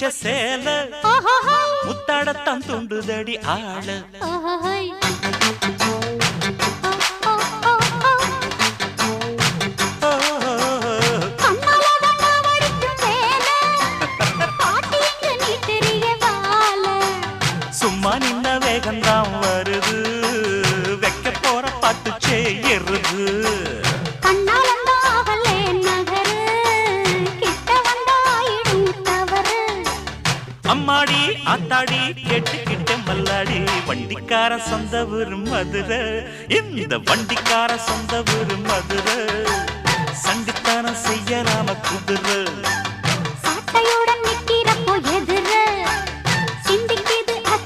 வச்ச சேல முத்தாடத்தான் துண்டுதடி ஆள சும்மா நின்ன வேகந்தான் வருது வைக்க போற பாட்டு செய்யறது அம்மாடி ஆத்தாடி கேட்டுக்கிட்ட மல்லாடி வண்டிக்கார சொந்த ஊரு மதுரை இந்த வண்டிக்கார சொந்த ஊரு மதுரை சண்டித்தானம் செய்யலாம குதிரை